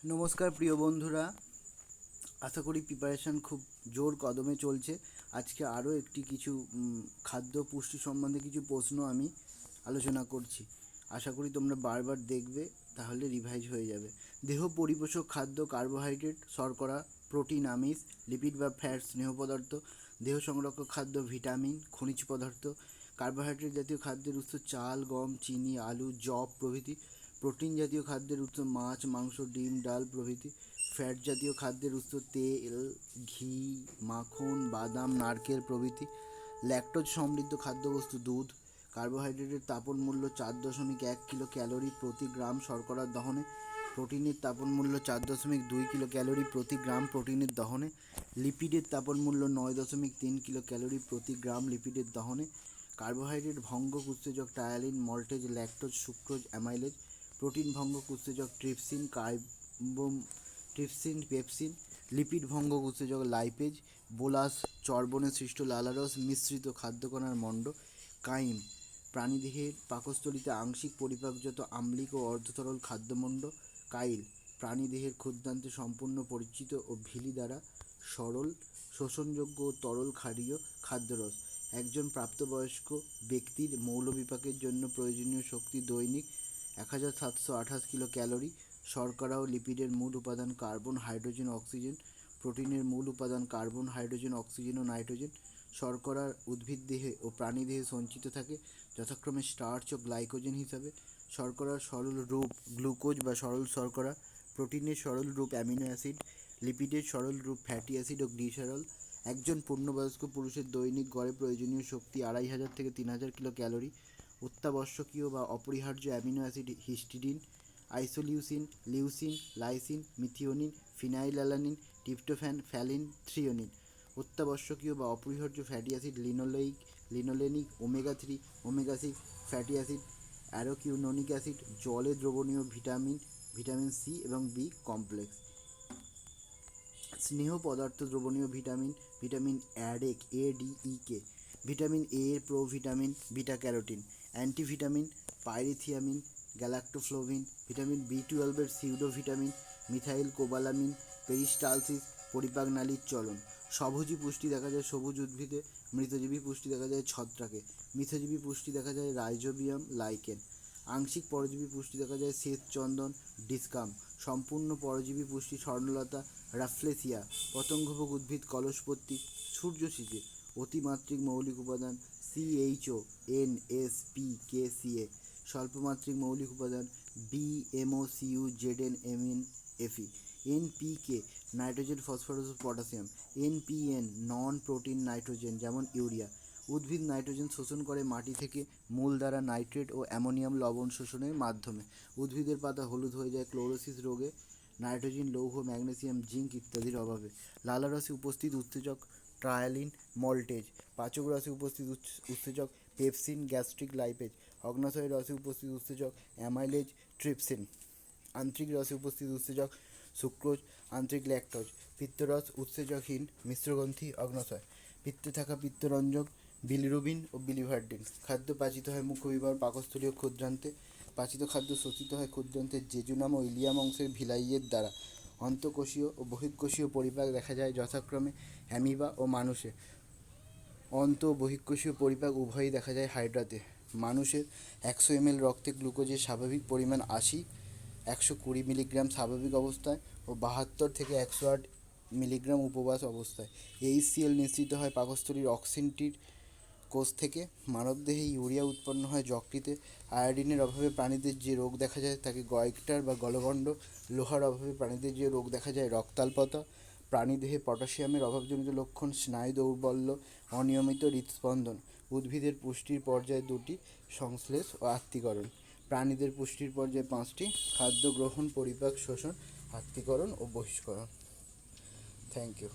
নমস্কার প্রিয় বন্ধুরা, আশা করি প্রিপারেশান খুব জোর কদমে চলছে। আজকে আরও একটি কিছু খাদ্য পুষ্টি সম্বন্ধে কিছু প্রশ্ন আমি আলোচনা করছি। আশা করি তোমরা বারবার দেখবে, তাহলে রিভাইজ হয়ে যাবে। দেহ পরিপোষক খাদ্য কার্বোহাইড্রেট, শর্করা, প্রোটিন, আমিষ, লিপিড বা ফ্যাট, স্নেহ পদার্থ। দেহ সংরক্ষক খাদ্য ভিটামিন, খনিজ পদার্থ। কার্বোহাইড্রেট জাতীয় খাদ্যের উৎস চাল, গম, চিনি, আলু, যব প্রভৃতি। প্রোটিন জাতীয় খাদ্যের উৎস মাছ, মাংস, ডিম, ডাল প্রভৃতি। ফ্যাট জাতীয় খাদ্যের উৎস তেল, ঘি, মাখন, বাদাম, নারকেল প্রভৃতি। ল্যাকটোজ সমৃদ্ধ খাদ্যবস্তু দুধ। কার্বোহাইড্রেটের তাপন মূল্য 4.1 কিলো ক্যালোরি প্রতি গ্রাম শর্করার দহনে। প্রোটিনের তাপন মূল্য 4.2 কিলো ক্যালোরি প্রতি গ্রাম প্রোটিনের দহনে। লিপিডের তাপন মূল্য 9.3 কিলো ক্যালোরি প্রতি গ্রাম লিপিডের দহনে। কার্বোহাইড্রেট ভঙ্গক উৎসেচক ptyalin, maltase, lactose, sucrose, amylase. Protein ভঙ্গক উৎসেচক ট্রিপসিন, পেপসিন। লিপিড ভঙ্গক উৎসেচক লাইপেজ, বোলাস, চর্বণে সৃষ্ট লালারস মিশ্রিত খাদ্যকণার মণ্ড। কাইম, প্রাণীদেহের পাকস্থলীতে আংশিক পরিপাকজাত আম্লিক ও অর্ধতরল খাদ্যমণ্ড। কাইল, প্রাণীদেহের ক্ষুদ্রান্তে সম্পূর্ণ পরিচিত ও ভিলি দ্বারা সরল, শোষণযোগ্য ও তরল ক্ষারীয় খাদ্যরস। একজন প্রাপ্তবয়স্ক ব্যক্তির মৌলবিপাকের জন্য প্রয়োজনীয় শক্তি দৈনিক 1728 কিলো ক্যালোরি। শর্করা ও লিপিডের মূল উপাদান কার্বন, হাইড্রোজেন, অক্সিজেন। প্রোটিনের মূল উপাদান কার্বন, হাইড্রোজেন, অক্সিজেন ও নাইট্রোজেন। শর্করার উদ্ভিদদেহে ও প্রাণীদেহে সঞ্চিত থাকে যথাক্রমে স্টার্চ ও গ্লাইকোজেন হিসাবে। শর্করার সরল রূপ গ্লুকোজ বা সরল শর্করা। প্রোটিনের সরল রূপ অ্যামিনো অ্যাসিড। লিপিডের সরল রূপ ফ্যাটি অ্যাসিড ও গ্লিসারল। একজন পূর্ণবয়স্ক পুরুষের দৈনিক গড়ে প্রয়োজনীয় শক্তি 2500 থেকে 3000 কিলো ক্যালোরি। অত্যাবশ্যকীয় বা অপরিহার্য amino acid histidine, isoleucine, leucine, lysine, methionine, phenylalanine, tryptophan, valine, threonine. অত্যাবশ্যকীয় বা অপরিহার্য fatty acid linolenic, omega 3, omega 6 fatty acid, arachidonic acid. জলে দ্রবণীয় ভিটামিন সি এবং বি কমপ্লেক্স। স্নেহ পদার্থ দ্রবণীয় vitamin A, D, E, K. Vitamin A এর provitamin beta carotene. Antivitamin pyrithiamine, galactoflavin. Vitamin বি12 এর সিউডোভিটামিন মিথাইল কোবালামিন, পেরিস্টালসিস, পরিপাক নালীর চলন। স্বভোজী পুষ্টি দেখা যায় সবুজ উদ্ভিদে। মৃতজীবী পুষ্টি দেখা যায় ছত্রাকে। মিথজীবী পুষ্টি দেখা যায় রাইজোবিয়াম, লাইকেন। আংশিক পরজীবী পুষ্টি দেখা যায় শ্বেতচন্দন, ডিসকাম। সম্পূর্ণ পরজীবী পুষ্টি স্বর্ণলতা, রাফলেসিয়া। পতঙ্গভোগ উদ্ভিদ কলসপত্রী, সূর্যশীতে। অতিমাত্রিক মৌলিক উপাদান সিএইচও, এনএসপি, স্বল্পমাত্রিক মৌলিক উপাদান বিএমওসিউ, ZN, FE. NPK nitrogen, phosphorus, potassium. NPN non protein nitrogen, যেমন ইউরিয়া। উদ্ভিদ নাইট্রোজেন শোষণ করে মাটি থেকে মূল দ্বারা নাইট্রেট ও অ্যামোনিয়াম লবণ শোষণের মাধ্যমে। উদ্ভিদের পাতা হলুদ হয়ে যায় ক্লোরোসিস রোগে, নাইট্রোজেন, লৌহ, ম্যাগনেসিয়াম, জিঙ্ক ইত্যাদির অভাবে। লালারসে উপস্থিত উত্তেজক ট্রায়ালিন, মল্টেজ। পাচক রসে উপস্থিত উত্তেজক পেপসিন, গ্যাস্ট্রিক লাইপেজ। অগ্নাশয়ের রসে উপস্থিত উত্তেজক অ্যামাইলেজ, ট্রিপসিন। আন্ত্রিক রসে উপস্থিত উত্তেজক সুক্রোজ, আন্ত্রিক ল্যাকটোজ। পিত্তরস উৎসেচকহীন মিশ্রগ্রন্থি, অগ্নাশয়। পিত্তে থাকা পিত্তরঞ্জক বিলিরুবিন ও বিলিভার্ডিন। খাদ্য পাচিত হয় মুখবিবর, পাকস্থলীয় ক্ষুদ্রান্তে। পাচিত খাদ্য শোষিত হয় ক্ষুদ্রান্তের জেজুনাম ও ইলিয়াম অংশের ভিলাইয়ের দ্বারা। অন্তঃকোষীয় ও বহিঃকোষীয় পরিপাক দেখা যায় যথাক্রমে অ্যামিবা ও মানুষে। অন্ত ও বহিঃকোষীয় পরিপাক উভয়ই দেখা যায় হাইড্রাতে। মানুষের 100 ml রক্তে গ্লুকোজের স্বাভাবিক পরিমাণ 80-120 মিলিগ্রাম স্বাভাবিক অবস্থায় ও 72 থেকে 108 মিলিগ্রাম উপবাস অবস্থায়। HCl নিঃসৃত হয় পাকস্থলীর অক্সিনটির কোষ থেকে। মানবদেহে ইউরিয়া উৎপন্ন হয় যকৃতে। আয়োডিনের অভাবে প্রাণীদের যে রোগ দেখা যায় তাকে গয়ক্টার বা গলগণ্ড। লোহার অভাবে প্রাণীদের যে রোগ দেখা যায় রক্তাল্পতা। প্রাণীদেহে পটাশিয়ামের অভাবজনিত লক্ষণ স্নায়ু দৌর্বল্য, অনিয়মিত হৃদস্পন্দন। উদ্ভিদের পুষ্টির পর্যায় 2টি, সংশ্লেষ ও আত্তীকরণ। প্রাণীদের পুষ্টির পর্যায় 5টি, খাদ্য গ্রহণ, পরিপাক, শোষণ, আত্তীকরণ ও বহিষ্করণ। Thank you.